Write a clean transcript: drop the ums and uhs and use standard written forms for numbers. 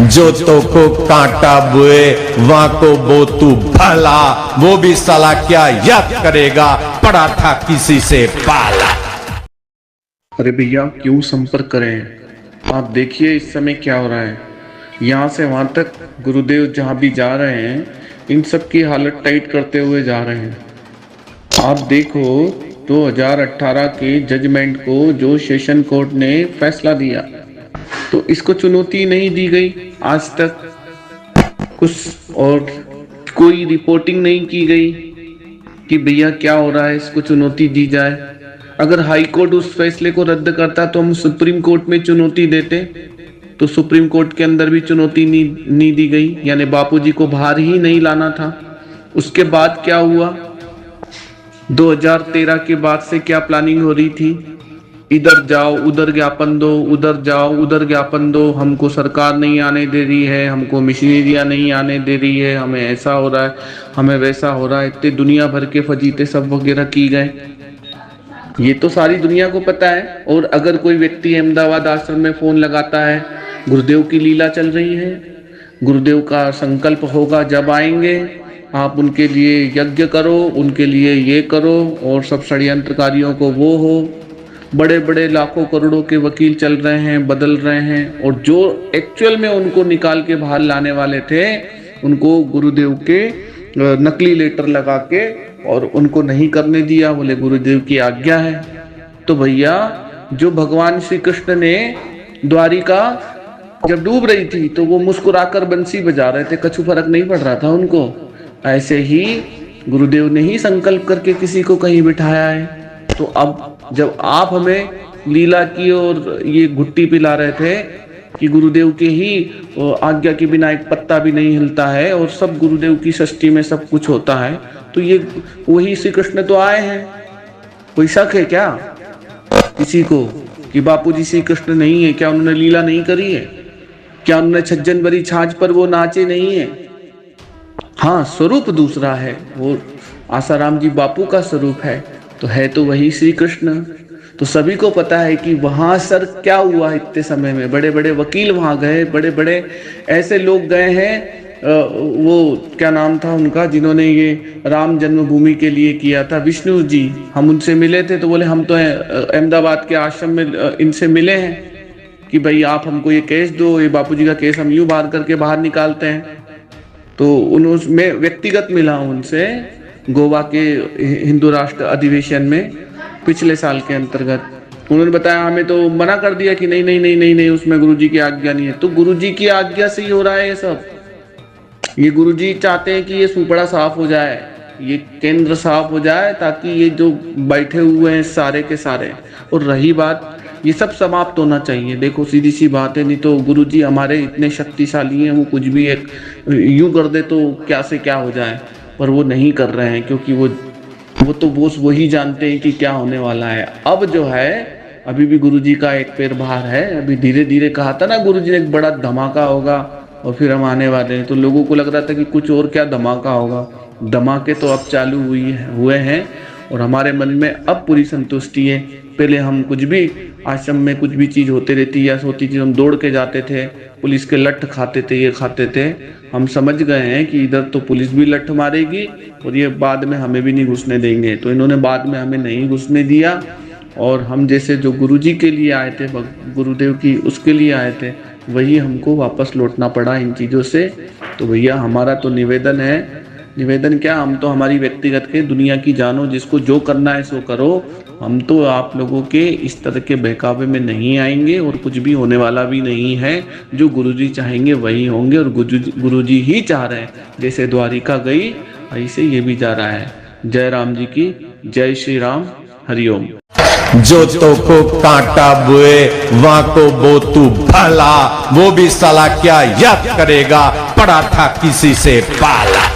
जो तो को कांटा बुए वहां को बो तू भला, वो भी साला क्या याद करेगा, पड़ा था किसी से पाला। अरे भैया क्यों संपर्क करें, आप देखिए इस समय क्या हो रहा है। यहाँ से वहाँ तक गुरुदेव जहाँ भी जा रहे हैं इन सब की हालत टाइट करते हुए जा रहे हैं। आप देखो 2018 के जजमेंट को जो सेशन कोर्ट ने फैसला दिया तो इसको चुनौती नहीं दी गई आज तक कुछ, और कोई रिपोर्टिंग नहीं की गई कि भैया क्या हो रहा है, इसको चुनौती दी जाए। अगर हाई कोर्ट उस फैसले को रद्द करता तो हम सुप्रीम कोर्ट में चुनौती देते, तो सुप्रीम कोर्ट के अंदर भी चुनौती नहीं दी गई, यानी बापूजी को बाहर ही नहीं लाना था। उसके बाद क्या हुआ, 2013 के बाद से क्या प्लानिंग हो रही थी, इधर जाओ उधर ज्ञापन दो, उधर जाओ उधर ज्ञापन दो, हमको सरकार नहीं आने दे रही है, हमको मशीनरियां नहीं आने दे रही है, हमें ऐसा हो रहा है, हमें वैसा हो रहा है, इतने दुनिया भर के फजीते सब वगैरह की गए। ये तो सारी दुनिया को पता है। और अगर कोई व्यक्ति अहमदाबाद आश्रम में फोन लगाता है, गुरुदेव की लीला चल रही है, गुरुदेव का संकल्प होगा जब आएंगे, आप उनके लिए यज्ञ करो, उनके लिए ये करो, और सब षड्यंत्रकारियों को वो हो, बड़े बड़े लाखों करोड़ों के वकील चल रहे हैं, बदल रहे हैं, और जो एक्चुअल में उनको निकाल के बाहर लाने वाले थे उनको गुरुदेव के नकली लेटर लगा के और उनको नहीं करने दिया, बोले गुरुदेव की आज्ञा है। तो भैया जो भगवान श्री कृष्ण ने द्वारिका जब डूब रही थी तो वो मुस्कुराकर बंसी बजा रहे थे, कछु फर्क नहीं पड़ रहा था उनको। ऐसे ही गुरुदेव ने ही संकल्प करके किसी को कहीं बिठाया है। तो अब जब आप हमें लीला की और ये घुट्टी पिला रहे थे कि गुरुदेव के ही आज्ञा के बिना एक पत्ता भी नहीं हिलता है और सब गुरुदेव की सृष्टि में सब कुछ होता है, तो ये वही श्री कृष्ण तो आए हैं। कोई शक है क्या किसी को कि बापूजी श्री कृष्ण नहीं है? क्या उन्होंने लीला नहीं करी है? क्या उन्होंने 6 जनवरी छाछ पर वो नाचे नहीं है? हाँ, स्वरूप दूसरा है, वो आसाराम जी बापू का स्वरूप है, तो है तो वही श्री कृष्ण। तो सभी को पता है कि वहां सर क्या हुआ इतने समय में, बड़े बड़े वकील वहां गए, बड़े बड़े ऐसे लोग गए हैं, वो क्या नाम था उनका जिन्होंने ये राम जन्मभूमि के लिए किया था, विष्णु जी, हम उनसे मिले थे तो बोले हम तो अहमदाबाद के आश्रम में इनसे मिले हैं कि भाई आप हमको ये केस दो, ये बापूजी का केस हम यूं बाहर करके बाहर निकालते हैं। तो उनमें व्यक्तिगत मिला उनसे गोवा के हिंदू राष्ट्र अधिवेशन में पिछले साल के अंतर्गत। उन्होंने बताया हमें तो मना कर दिया कि नहीं नहीं नहीं नहीं नहीं, उसमें गुरुजी की आज्ञा नहीं है। तो गुरुजी की आज्ञा से ही हो रहा है ये सब। ये गुरुजी चाहते हैं कि ये सुपड़ा साफ हो जाए, ये केंद्र साफ हो जाए, ताकि ये जो बैठे हुए हैं सारे के सारे, और रही बात ये सब समाप्त होना चाहिए। देखो सीधी सी बात है, नहीं तो गुरुजी हमारे इतने शक्तिशाली हैं, वो कुछ भी एक यूं कर दे तो क्या से क्या हो जाए, पर वो नहीं कर रहे हैं क्योंकि वो वही जानते हैं कि क्या होने वाला है। अब जो है अभी भी गुरुजी का एक पैर बाहर है, अभी धीरे धीरे कहा था ना गुरुजी ने एक बड़ा धमाका होगा और फिर हम आने वाले हैं, तो लोगों को लग रहा था कि कुछ और क्या धमाका होगा। धमाके तो अब चालू हुए हैं और हमारे मन में अब पूरी संतुष्टि है। पहले हम कुछ भी आश्रम में कुछ भी चीज होती रहती या होती थी हम दौड़ के जाते थे, पुलिस के लठ खाते थे, ये खाते थे। हम समझ गए हैं कि इधर तो पुलिस भी लठ मारेगी और ये बाद में हमें भी नहीं घुसने देंगे, तो इन्होंने बाद में हमें नहीं घुसने दिया। और हम जैसे जो गुरुजी के लिए आए थे, गुरुदेव की उसके लिए आए थे, वही हमको वापस लौटना पड़ा इन चीज़ों से। तो भैया हमारा तो निवेदन है, निवेदन क्या, हम तो हमारी व्यक्तिगत के दुनिया की जानो, जिसको जो करना है सो करो। हम तो आप लोगों के इस तरह के बहकावे में नहीं आएंगे और कुछ भी होने वाला भी नहीं है। जो गुरुजी चाहेंगे वही होंगे और गुरुजी ही चाह रहे हैं। जैसे द्वारिका गई ऐसे ये भी जा रहा है। जय राम जी की जय, श्री राम, हरिओम। जो तो को कांटा बुए वहां को बो तू भला, वो भी साला क्या याद करेगा, पड़ा था किसी से पाला।